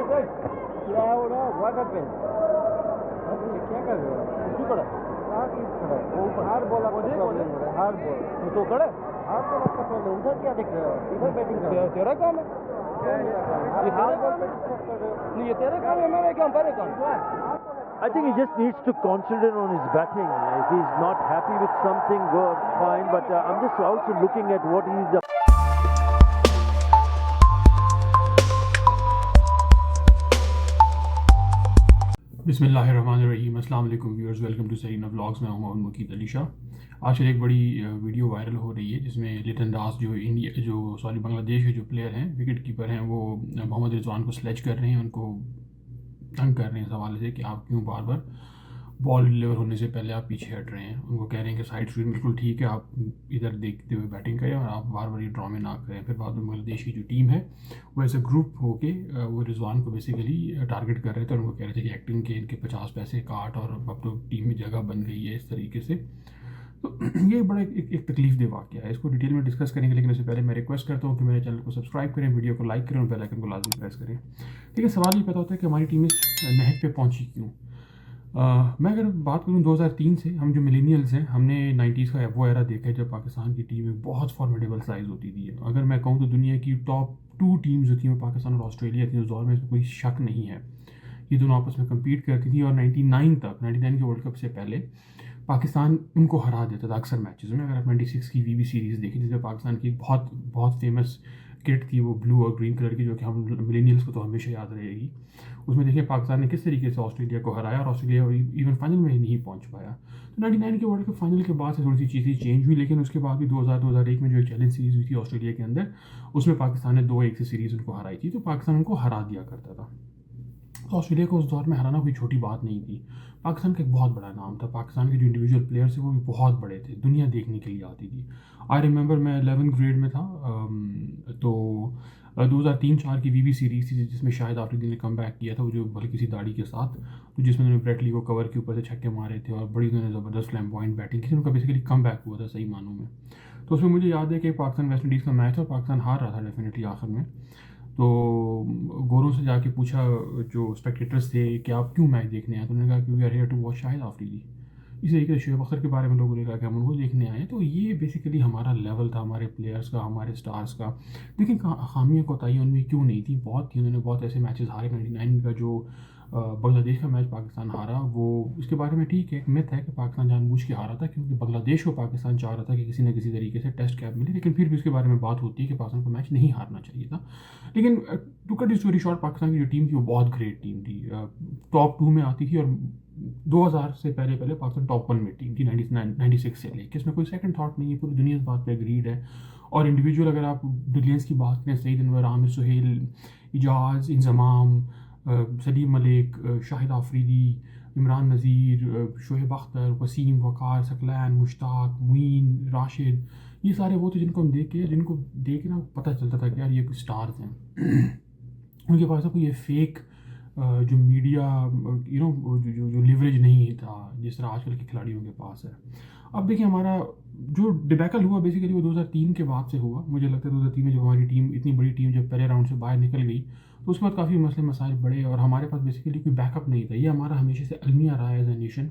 क्या हो रहा है? What happened? क्या कर रहे हो? क्यों खड़ा है? कहाँ की खड़ा है? वो हार बॉल आपका प्रॉब्लम हो रहा है। हार बॉल तो खड़ा है? हार बॉल आपका प्रॉब्लम। उधर क्या देख रहे हो? इधर बैटिंग कर रहे हो। तेरा काम है? क्या मेरा काम है? ये आप हार तेरा बॉल काम पे है? डिस्टर्ब कर रहे हो। नहीं, ये तेरा काम है, मेरा काम, तेरा काम है। I think he just needs to concentrate on his batting. If he's not happy with something, go fine. But I'm just also looking at what he's. बिस्मिल्लाहिर्रहमानिर्रहीम। अस्सलाम वालेकुम viewers, welcome to Sarina vlogs में। मोहम्मद मुकीद अली शाह। आजकल एक बड़ी वीडियो वायरल हो रही है जिसमें लिटन दास जो बांग्लादेश के जो प्लेयर हैं, विकेट कीपर हैं, वो मोहम्मद रिजवान को स्लेज कर रहे हैं, उनको तंग कर रहे हैं इस हवाले से कि आप क्यों बार बार बॉल डिलीवर होने से पहले आप पीछे हट रहे हैं। उनको कह रहे हैं कि साइड स्क्रीन बिल्कुल ठीक है, आप इधर देखते हुए बैटिंग करें और आप बार बार ये ड्रामे ना करें। फिर बाद में बांग्लादेश की जो टीम है वो ऐसे ग्रुप होके वो रिजवान को बेसिकली टारगेट कर रहे थे और उनको कह रहे थे कि एक्टिंग के इनके 50 पैसे काट और अब तो टीम में जगह बन गई है इस तरीके से। तो ये बड़ा एक तकलीफ दे वाक़या है। इसको डिटेल में डिस्कस करेंगे, लेकिन उससे पहले मैं रिक्वेस्ट करता हूँ कि मेरे चैनल को सब्सक्राइब करें, वीडियो को लाइक करें और बेल आइकन को लाजमी प्रेस करें। लेकिन सवाल ये पैदा होता है कि हमारी टीम इस नहज पे पहुँची क्यों। मैं अगर बात करूँ 2003 से, हम जो मिलेनियल्स हैं, हमने 90s का वो एरा देखा है जब पाकिस्तान की टीम में बहुत फॉर्मेडेबल साइज़ होती थी। अगर मैं कहूँ तो दुनिया की टॉप 2 टीम्स जो थी वो पाकिस्तान और ऑस्ट्रेलिया थी उस दौर में, इसमें कोई शक नहीं है। ये दोनों आपस में कम्पीट करती थी और 99 के वर्ल्ड कप से पहले पाकिस्तान उनको हरा देता था अक्सर मैचेस में। अगर आप 96 की वीवी सीरीज़ देखें जिसमें पाकिस्तान की एक बहुत बहुत फेमस किट थी, वो ब्लू और ग्रीन कलर की, जो कि हम मिलेनियल्स को तो हमेशा याद रहेगी। उसमें देखिए पाकिस्तान ने किस तरीके से ऑस्ट्रेलिया को हराया और ऑस्ट्रेलिया इवन फाइनल में ही नहीं पहुंच पाया। तो 99 के वर्ल्ड कप फाइनल के बाद से थोड़ी सी चीज़ें चेंज हुई, लेकिन उसके बाद भी 2000-2001 में जो एक चैलेंज सीरीज़ हुई थी ऑस्ट्रेलिया के अंदर, उसमें पाकिस्तान ने 2-1 से सीरीज़ उनको हराई थी। तो पाकिस्तान उनको हरा दिया करता था। तो ऑस्ट्रेलिया को उस दौर में हराना कोई छोटी बात नहीं थी। पाकिस्तान का एक बहुत बड़ा नाम था। पाकिस्तान के जो इंडिविजुअल प्लेयर्स थे वो भी बहुत बड़े थे, दुनिया देखने के लिए आती थी। आई रिमेंबर मैं 11th ग्रेड में था, तो 2003-04 की वीवी सीरीज़ थी जिसमें शाहिद आफरीदी ने कम बैक किया था, वो जो हल्की सी दाढ़ी के साथ, तो जिसमें उन्होंने ब्रेट ली को कवर के ऊपर से छक्के मारे थे और बड़ी उन्होंने ज़बरदस्त फ्लैम्बॉइंट बैटिंग की थी। उनका बेसिकली कम बैक हुआ था सही मानों में। तो उसमें मुझे याद है कि पाकिस्तान वेस्ट इंडीज़ का मैच था और पाकिस्तान हार रहा था डेफिनेटली आखिर में। तो गोरों से जाके पूछा जो स्पेक्टेटर्स थे कि आप क्यों मैच देखने आए, तो उन्होंने कहा कि we are here to watch Shahid Afridi. इसी तरीके से शुएब अख्तर के बारे में लोगों ने कहा कि हम उनको देखने आए। तो ये बेसिकली हमारा लेवल था, हमारे प्लेयर्स का, हमारे स्टार्स का। लेकिन खामियाँ कोताहियाँ उनमें क्यों नहीं थी, बहुत थी। उन्होंने बहुत ऐसे मैचेस हारे। 99 का जो बांग्लादेश का मैच पाकिस्तान हारा, वो इसके बारे में ठीक है, एक मिथ है कि पाकिस्तान जानबूझ के हारा था, क्योंकि बांग्लादेश को पाकिस्तान चाह रहा था कि किसी न किसी तरीके से टेस्ट कैप मिले। लेकिन फिर भी उसके बारे में बात होती है कि पाकिस्तान को मैच नहीं हारना चाहिए था। लेकिन to cut story short, Pakistan की जो टीम थी वो बहुत ग्रेट टीम थी, टॉप 2 में आती थी और 2000 से पहले पाकिस्तान टॉप 1 में टीम थी 96 से लेके। इसमें कोई सेकंड थॉट नहीं है, पूरी दुनिया इस बात पे एग्रीड है। और इंडिविजुअल अगर आप ब्रिलियंस की बात करें, सईद अनवर, आमिर सुहेल, इजाज़, इंजमाम, सलीम मलिक, शाहिद आफरीदी, इमरान नज़ीर, शोएब अख्तर, वसीम, वक़ार, सकलैन, मुश्ताक, मुईन, राशिद, ये सारे वो थे जिनको देख के ना पता चलता था कि यार ये स्टार्स हैं। उनके पास ना कोई ये फेक जो मीडिया जो लिवरेज नहीं था जिस तरह आजकल के खिलाड़ियों के पास है। अब देखिए हमारा जो डिबैकल हुआ बेसिकली वो 2003 के बाद से हुआ। मुझे लगता है 2003 में जब हमारी टीम, इतनी बड़ी टीम जब पहले राउंड से बाहर निकल गई, तो उसके बाद काफ़ी मसले मसाइल बढ़े और हमारे पास बेसिकली कोई बैकअप नहीं था। ये हमारा हमेशा से अलमिया रहा है एज ए नेशन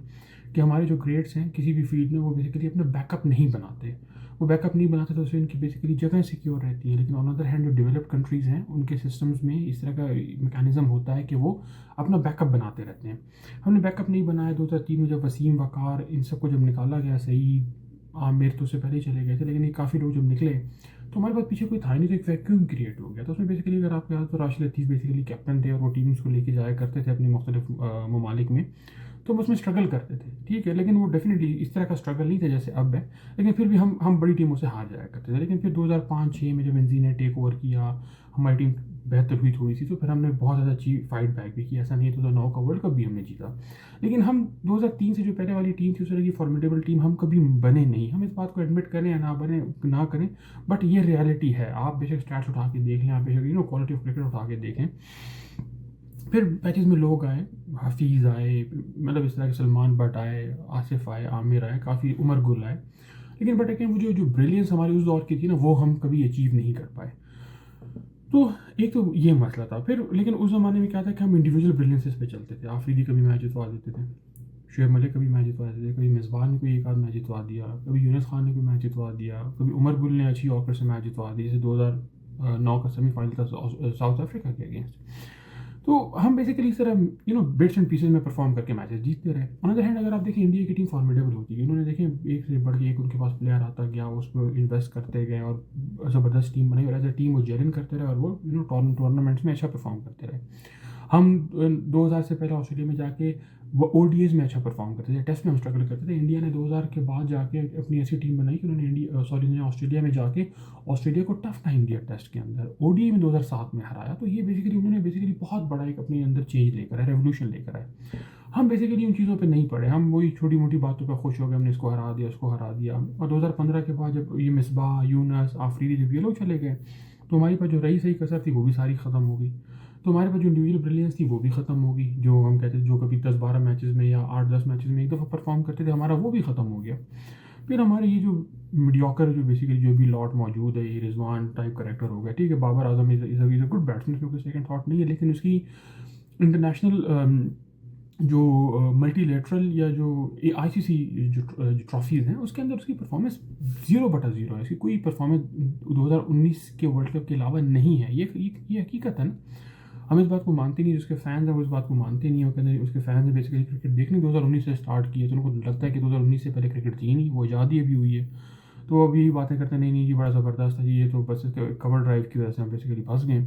कि हमारे जो ग्रेड्स हैं किसी भी फील्ड में वो बेसिकली अपना बैकअप नहीं बनाते। वो बैकअप नहीं बनाते तो उससे इनकी बेसिकली जगह सिक्योर रहती है। लेकिन ऑन अदर हैंड जो डेवलप्ड कंट्रीज़ हैं उनके सिस्टम्स में इस तरह का मैकेनिज़्म होता है कि वो अपना बैकअप बनाते रहते हैं। हमने बैकअप नहीं बनाया। 2003 में जब वसीम, वक़ार, इन सबको जब निकाला गया, सही आमिर तो उससे पहले ही चले गए थे, लेकिन ये काफ़ी लोग जब निकले तो हमारे पास पीछे कोई था नहीं, तो एक वैक्यूम क्रिएट हो गया। तो उसमें बेसिकली अगर आपके याद तो राशिद लतीफ़ बेसिकली कैप्टन थे और वो टीम्स को लेके जाया करते थे अपनी मुख्तलिफ ममालिक में, तो हम उसमें स्ट्रगल करते थे, ठीक है। लेकिन वो डेफिनेटली इस तरह का स्ट्रगल नहीं था जैसे अब है, लेकिन फिर भी हम बड़ी टीमों से हार जाया करते थे। लेकिन फिर 2005-06 में जब एनजी ने टेक ओवर किया, हमारी टीम बेहतर हुई थोड़ी सी, तो फिर हमने बहुत ज़्यादा अच्छी फाइट बैक भी की। ऐसा नहीं है 2009 का वर्ल्ड कप भी हमने जीता, लेकिन हम 2003 से जो पहले वाली टीम थी उस तरह की फॉर्मेडेबल टीम हम कभी बने नहीं। हम इस बात को एडमिट करें या ना करें, बट ये रियलिटी है। आप बेशक स्टैट्स उठा के देख लें, आप बेशक क्वालिटी ऑफ क्रिकेट उठा के देखें। फिर मैचेस में लोग आए, हफीज़ आए, मतलब इस तरह के सलमान बट आए, आसिफ आए, आमिर आए, काफ़ी उमर गुल आए, लेकिन बट अगेन वो जो ब्रिलियंस हमारी उस दौर की थी ना, वो हम कभी अचीव नहीं कर पाए। तो एक तो ये मसला था फिर, लेकिन उस ज़माने में क्या था कि हम इंडिविजुअल ब्रिलियंसेस पे चलते थे। आफरीदी कभी मैच जितवा देते थे, शुएब मलिक कभी मैच जितवा देते थे, कभी मिसबाह ने कोई एक आध मैच जितवा दिया, कभी यूनुस खान ने कोई मैच जितवा दिया, कभी उमर गुल ने अच्छी ऑकर से मैच जितवा दिया, जैसे 2009 का सेमीफाइनल था साउथ अफ्रीका के अगेंस्ट। तो हम बेसिकली इस तरह बिट्स एंड पीसेज में परफॉर्म करके मैचेस जीतते रहे। ऑन अदर हैंड अगर आप देखें इंडिया की टीम फॉर्मिडेबल होती है, इन्होंने देखें एक से बढ़ के एक उनके पास प्लेयर आता गया, उस पर इन्वेस्ट करते गए और ज़बरदस्त टीम बनाई, और एज अ टीम वो जेलिन करते रहे और वो टूर्नामेंट्स में अच्छा परफॉर्म करते रहे। हम 2000 से पहले ऑस्ट्रेलिया में जाके वो ODIs में अच्छा परफॉर्म करते थे, टेस्ट में हम स्ट्रगल करते थे। इंडिया ने 2000 के बाद जाके अपनी ऐसी टीम बनाई कि उन्होंने ऑस्ट्रेलिया में जाके ऑस्ट्रेलिया को टफ टाइम दिया टेस्ट के अंदर, ODI में 2007 में हराया। तो ये उन्होंने बहुत बड़ा एक अपने अंदर चेंज लेकर आए, रेवोल्यूशन लेकर आए। हम बेसिकली उन चीज़ों पे नहीं पड़े, हम वही छोटी मोटी बातों पर खुश हो गए, हमने इसको हरा दिया उसको हरा दिया। और 2015 के बाद जब ये मिसबाह, यूनुस, आफरीदी जब ये लोग चले गए तो हमारे पास जो रही सही कसर थी वो भी सारी ख़त्म हो गई। तो हमारे पास जो इंडिविजुअल ब्रिलियंस थी वो भी ख़त्म हो गई। जो हम कहते थे जो कभी 10-12 मैचेस में या 8-10 मैचेस में एक दफ़ा परफॉर्म करते थे, हमारा वो भी ख़त्म हो गया। फिर हमारे ये जो मीडियोकर जो बेसिकली जो भी लॉट मौजूद है, ये रिजवान टाइप करेक्टर हो गया, ठीक है। Babar Azam is a good batsman, क्योंकि सेकंड थॉट नहीं है, लेकिन उसकी इंटरनेशनल जो मल्टीलेटरल या जो ICC जो ट्रॉफीज़ हैं उसके अंदर उसकी परफॉर्मेंस 0/0 है। इसकी कोई परफॉर्मेंस 2019 के वर्ल्ड कप के अलावा नहीं है। ये हकीकत है ना, हम इस बात को मानते नहीं, जिसके फैंस हैं वो इस बात को मानते नहीं। वो कहते हैं उसके फैंस ने बेसिकली क्रिकेट देखने 2019 से स्टार्ट की है, तो उनको लगता है कि 2019 से पहले क्रिकेट थी नहीं, वो आज़ादी अभी हुई है। तो अब यही बातें करते हैं, नहीं जी बड़ा ज़बरदस्त है, ये तो बस कवर ड्राइव की वजह से हम बेसिकली फंस गए।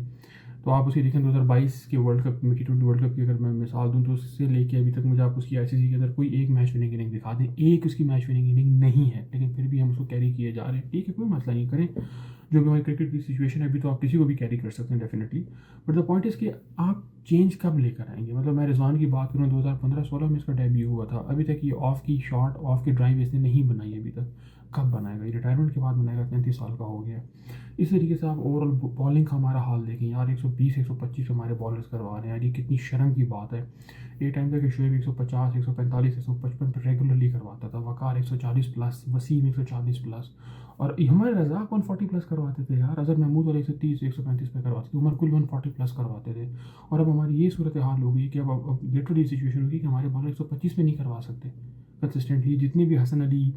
तो आप उसकी देखें 2022 के वर्ल्ड कप में, T20 वर्ल्ड कप की अगर मैं मिसाल दूं तो उससे लेके अभी तक मुझे आप उसकी ICC के अंदर कोई एक मैच विनिंग इनिंग दिखा दें, एक उसकी मैच विनिंग इनिंग नहीं है, लेकिन फिर भी हम उसको कैरी किए जा रहे हैं। ठीक है, कोई मसला नहीं, करें जो भी हमारी क्रिकेट की सिचुएशन है अभी, तो आप किसी को भी कैरी कर सकते हैं definitely. But the point is कि आप चेंज कब लेकर आएंगे। मतलब मैं रिजवान की बात करूँ 2015-16 में इसका डेब्यू हुआ था, अभी तक ये ऑफ की शॉट, ऑफ की ड्राइव इसने नहीं बनाई अभी तक। कब बनाएगा ये? रिटायरमेंट के बाद बनाएगा, 35 साल का हो गया। इस तरीके से आप ओवरऑल बॉलिंग का हमारा हाल देखें यार, 120-125 हमारे बॉलर्स करवा रहे हैं यार, ये कितनी शर्म की बात है। एक टाइम था कि शुएब 150, 145, 155 पर रेगुलरली करवाता था, वकार 140+, वसीम 140+, और हमारे रज़ाक 140+ करवाते थे यार, अज़हर महमूद वाले 130-135 पे करवाते थे, उमर कुल 140+ करवाते थे। और अब हमारी ये सूरत हाल हो गई कि अब लिटरली सिचुएशन होगी कि हमारे बॉलर 125 पे नहीं करवा सकते कंसिस्टेंटली। जितनी भी हसन अली,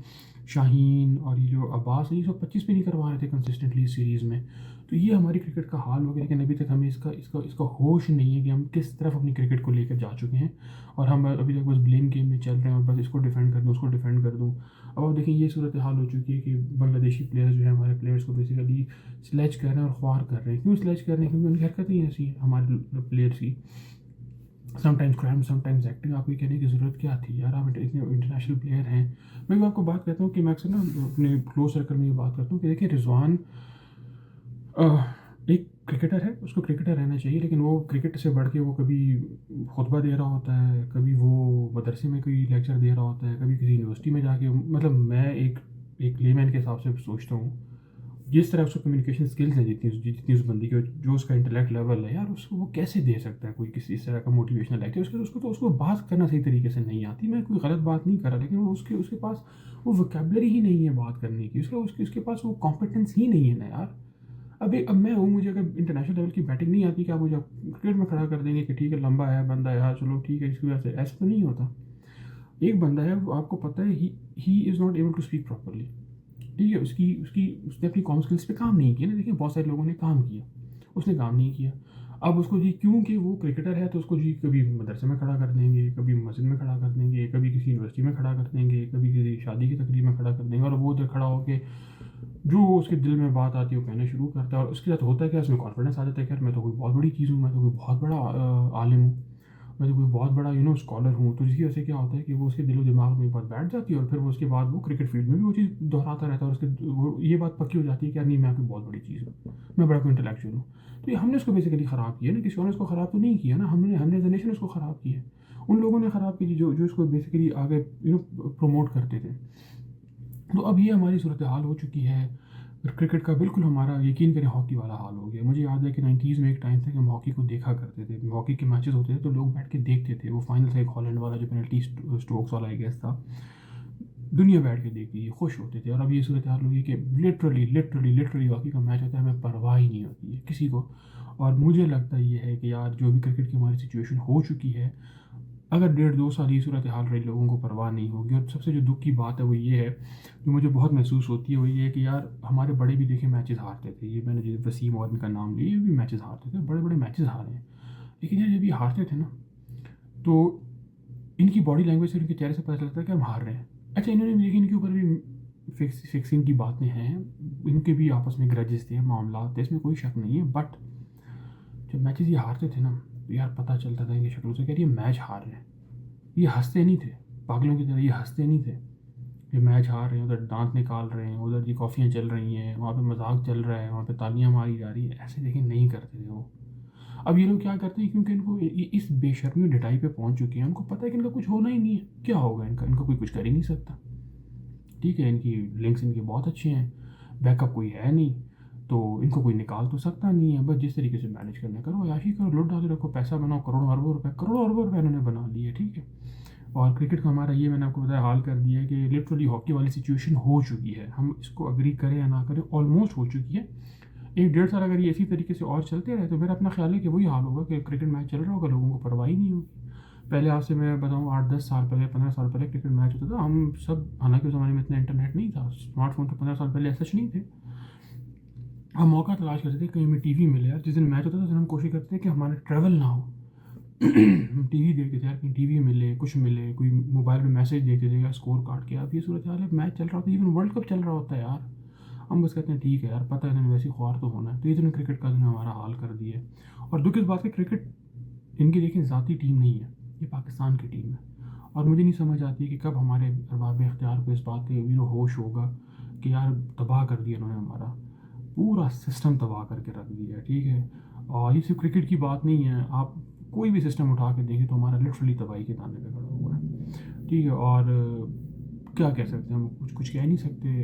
शाहीन और ये जो अब्बास है, ये 125 पे नहीं करवा रहे थे कंसिस्टेंटली इस सीरीज़ में। तो ये हमारी क्रिकेट का हाल हो गया, लेकिन अभी तक हमें इसका होश नहीं है कि हम किस तरफ अपनी क्रिकेट को लेकर जा चुके हैं, और हम अभी तक बस ब्लेम गेम में चल रहे हैं और बस इसको डिफेंड कर दूँ, उसको डिफेंड कर दूँ। अब आप देखें ये सूरत हाल हो चुकी है कि बांग्लादेशी प्लेयर्स जो है हमारे प्लेयर्स को बेसिकली स्लेज कर रहे हैं और ख्वार कर रहे हैं। क्यों स्लेज कर रहे हैं? क्योंकि उनकी हरकतें ही ऐसी हैं हमारे प्लेयर्स की, समटाइम्स क्राइम, समटाइम्स एक्टिंग। आपको कहने की ज़रूरत क्या थी यार, आप इतने इंटरनेशनल प्लेयर हैं। मैं भी आपको बात कहता हूँ कि मैं अक्सर ना अपने क्लोज सर्कल में ये बात करता हूँ कि देखिए रिजवान एक क्रिकेटर है, उसको क्रिकेटर रहना चाहिए, लेकिन वो क्रिकेट से बढ़ के वो कभी खुतबा दे रहा होता है, कभी वो मदरसे में कोई लेक्चर दे रहा होता है, कभी किसी यूनिवर्सिटी में जाके। मतलब मैं एक लेमैन के हिसाब से सोचता हूँ, जिस तरह उसको कम्युनिकेशन स्किल्स हैं, जितनी उस बंदी के, जो उसका इंटेलेक्ट लेवल है यार, उसको वो कैसे दे सकता है कोई किसी इस तरह का मोटिवेशनल लेक्चर। उसको बात करना सही तरीके से नहीं आती। मैं कोई गलत बात नहीं कर रहा, लेकिन उसके पास वो वोकैबुलरी ही नहीं है बात करने की, उसके पास वो कॉम्पिटेंस ही नहीं है ना यार। अब मैं हूँ, मुझे अगर इंटरनेशनल लेवल की बैटिंग नहीं आती, क्या मुझे क्रिकेट में खड़ा कर देंगे कि ठीक है लंबा है बंदा है यार, चलो ठीक है, इसकी वजह से ऐसा तो नहीं होता। एक बंदा है, आपको पता है he is not able to speak properly, ठीक है। उसने अपनी कॉम स्किल्स पे काम नहीं किया ना। देखिए बहुत सारे लोगों ने काम किया, उसने काम नहीं किया। अब उसको जी क्योंकि वो क्रिकेटर है तो उसको जी कभी मदरसे में खड़ा कर देंगे, कभी मस्जिद में खड़ा कर देंगे, कभी किसी यूनिवर्सिटी में खड़ा कर देंगे, कभी किसी शादी की तकरीब में खड़ा कर देंगे, और वो उधर खड़ा होकर जो उसके दिल में बात आती है वो कहना शुरू करता है। और उसके साथ होता है क्या, उसमें कॉन्फिडेंस आ जाता है कि यार मैं तो कोई बहुत बड़ी चीज़ हूँ, मैं तो कोई बहुत बड़ा आलिम हूँ, मैं तो कोई बहुत बड़ा स्कॉलर हूँ। तो जिसकी वजह से क्या होता है कि वो उसके दिलो दिमाग में एक बात बैठ जाती है, और फिर वो उसके बाद वो क्रिकेट फील्ड में भी वो चीज़ दोहराता रहता है, और वो ये बात पक्की हो जाती है कि यार नहीं मैं कोई बहुत बड़ी चीज़ हूँ, मैं बड़ा कोई इंटेलेक्चुअल हूँ। तो ये हमने उसको बेसिकली ख़राब किया ना, किसी और ने उसको ख़राब तो नहीं किया ना, हमने एज ए नेशन उसको ख़राब किया। उन लोगों ने ख़राब की जो उसको बेसिकली आगे प्रमोट करते थे। तो अब ये हमारी सूरत हाल हो चुकी है क्रिकेट का। बिल्कुल हमारा यकीन करें हॉकी वाला हाल हो गया। मुझे याद है कि 90s में एक टाइम था कि हम हॉकी को देखा करते थे, हॉकी के मैचेस होते थे तो लोग बैठ के देखते थे। वो फाइनल था एक हॉलैंड वाला जो पेनल्टी स्ट्रोक्स वाला आई गेस था, दुनिया बैठ के देखती थी, खुश होते थे। और अब ये सूरत हाल होगी कि लिटरली हॉकी का मैच होता है, हमें परवाह ही नहीं होती है किसी को। और मुझे लगता ये है कि यार जो भी क्रिकेट की हमारी सिचुएशन हो चुकी है, अगर 1.5-2 साल ये सूरत हाल रही, लोगों को परवाह नहीं होगी। और सबसे जो दुख की बात है वो ये है, जो मुझे बहुत महसूस होती है, वो ये है कि यार हमारे बड़े भी देखे मैचेस हारते थे। ये मैंने जैसे वसीम और इनका नाम लिया, ये भी मैचेस हारते थे, बड़े बड़े मैचेस हारे हैं। लेकिन यार जब ये हारते थे ना, तो इनकी बॉडी लैंग्वेज से, इनके चेहरे से पता चलता है कि हम हार रहे हैं। अच्छा, इन्होंने भी देखिए, इनके ऊपर भी फिक्सिंग की बातें हैं, इनके भी आपस में ग्रजेस थे, मामला थे, इसमें कोई शक नहीं है। बट जब मैचेस ये हारते थे ना, तो यार पता चलता था इनकी शक्लों से कि ये मैच हार रहे हैं। ये हंसते नहीं थे पागलों की तरह, ये हंसते नहीं थे। ये मैच हार रहे हैं, उधर दांत निकाल रहे हैं, उधर जी कॉफ़ियाँ चल रही हैं, वहाँ पे मजाक चल रहा है, वहाँ पे तालियां मारी जा रही है, ऐसे देखिए नहीं करते थे वो। अब ये लोग क्या करते हैं, क्योंकि इनको इस बेशर्मी ढिठाई पे पहुँच चुके हैं, उनको पता है कि इनका कुछ होना ही नहीं है, क्या होगा इनका कोई कुछ कर ही नहीं सकता। ठीक है, इनकी लिंक्स इनके बहुत अच्छे हैं, बैकअप कोई है नहीं, तो इनको कोई निकाल तो सकता नहीं है। बस जिस तरीके से मैनेज करना करो, याशी करो, लुट डाल रखो, पैसा बनाओ, करोड़ों अरबों रुपए इन्होंने बना लिए। ठीक है, और क्रिकेट का हमारा ये मैंने आपको बताया हाल कर दिया है कि लिटरली हॉकी वाली सिचुएशन हो चुकी है। हम इसको अग्री करें या ना करें, ऑलमोस्ट हो चुकी है। 1-1.5 साल अगर ये इसी तरीके से और चलते रहे, तो मेरा अपना ख्याल है कि वही हाल होगा कि क्रिकेट मैच चल रहा होगा, लोगों को परवाह ही नहीं होगी। पहले आज से मैं बताऊँ 8-10 साल पहले, 15 साल पहले क्रिकेट मैच होता था, हम सब, हालांकि उस ज़माने में इतना इंटरनेट नहीं था, स्मार्टफोन तो 15 साल पहले सच नहीं थे, हम मौका तलाश करते थे कहीं हमें टीवी मिले। यार जिस दिन मैच होता था उस दिन हम कोशिश करते थे कि हमारा ट्रैवल ना हो, हम टीवी देखते थे यार, कहीं टीवी मिले, कुछ मिले, कोई मोबाइल में मैसेज देखते थे या स्कोर कार्ड के। अब ये सूरत हाल है, मैच चल रहा होता है, इवन वर्ल्ड कप चल रहा होता है यार, हम बस कहते हैं ठीक है यार, पता है वैसे ख्वार तो होना है। तो इतने क्रिकेट का दिन हमारा हाल कर दिया है। और दुख इस बात की, क्रिकेट इनकी देखिए ज़ाती टीम नहीं है, ये पाकिस्तान की टीम है। और मुझे नहीं समझ आती कि कब हमारे अरबाब इख्तियार को इस बात के होश होगा कि यार तबाह कर दिया इन्होंने, हमारा पूरा सिस्टम तबाह करके रख दिया है। ठीक है, और ये सिर्फ क्रिकेट की बात नहीं है, आप कोई भी सिस्टम उठा के देखें तो हमारा लिटरली तबाही के दाने पे खड़ा हुआ है। ठीक है, और क्या कह सकते हैं, हम कुछ कह नहीं सकते।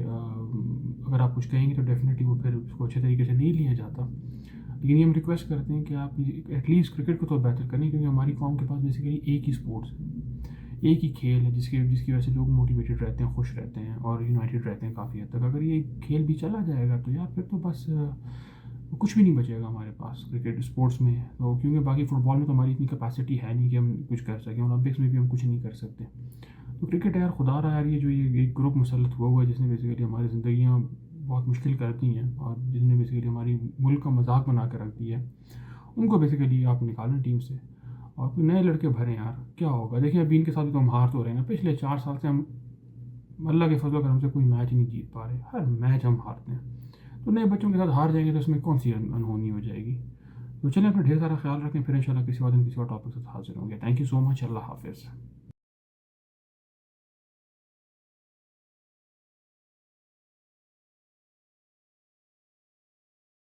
अगर आप कुछ कहेंगे तो डेफिनेटली वो फिर उसको अच्छे तरीके से नहीं लिया जाता। लेकिन ये हम रिक्वेस्ट करते हैं कि आप एटलीस्ट क्रिकेट को तो बेहतर करें, क्योंकि हमारी कौम के पास बेसिकली एक ही स्पोर्ट्स है, एक ही खेल है जिसकी वजह से लोग मोटिवेटेड रहते हैं, खुश रहते हैं और यूनाइटेड रहते हैं काफ़ी हद तक। अगर ये खेल भी चला जाएगा तो यार फिर तो बस कुछ भी नहीं बचेगा हमारे पास क्रिकेट स्पोर्ट्स में। तो क्योंकि बाकी फुटबॉल में तो हमारी इतनी कैपेसिटी है नहीं कि हम कुछ कर सकें, ओलंपिक्स में भी हम कुछ नहीं कर सकते। तो क्रिकेट यार खुदा रहा यार, ये जो ये एक ग्रुप मुसल्लत हुआ है जिसने बेसिकली हमारी ज़िंदगियाँ बहुत मुश्किल कर दी हैं और जिसने बेसिकली हमारी मुल्क का मजाक बना कर रख दिया है, उनको बेसिकली आप निकालें टीम से और कोई नए लड़के भरें। यार क्या होगा, देखिए अभी इनके साथ भी तो हम हार तो रहे हैं। पिछले 4 साल से हम अल्लाह के फजल कर हमसे कोई मैच नहीं जीत पा रहे, हर मैच हम हारते हैं। तो नए बच्चों के साथ हार जाएंगे तो इसमें कौन सी अनहोनी हो जाएगी। तो चलिए अपना ढेर सारा ख्याल रखें, फिर इंशाल्लाह किसी और दिन किसी और टॉपिक से हाजिर होंगे। थैंक यू सो मच, अल्लाह हाफिज़।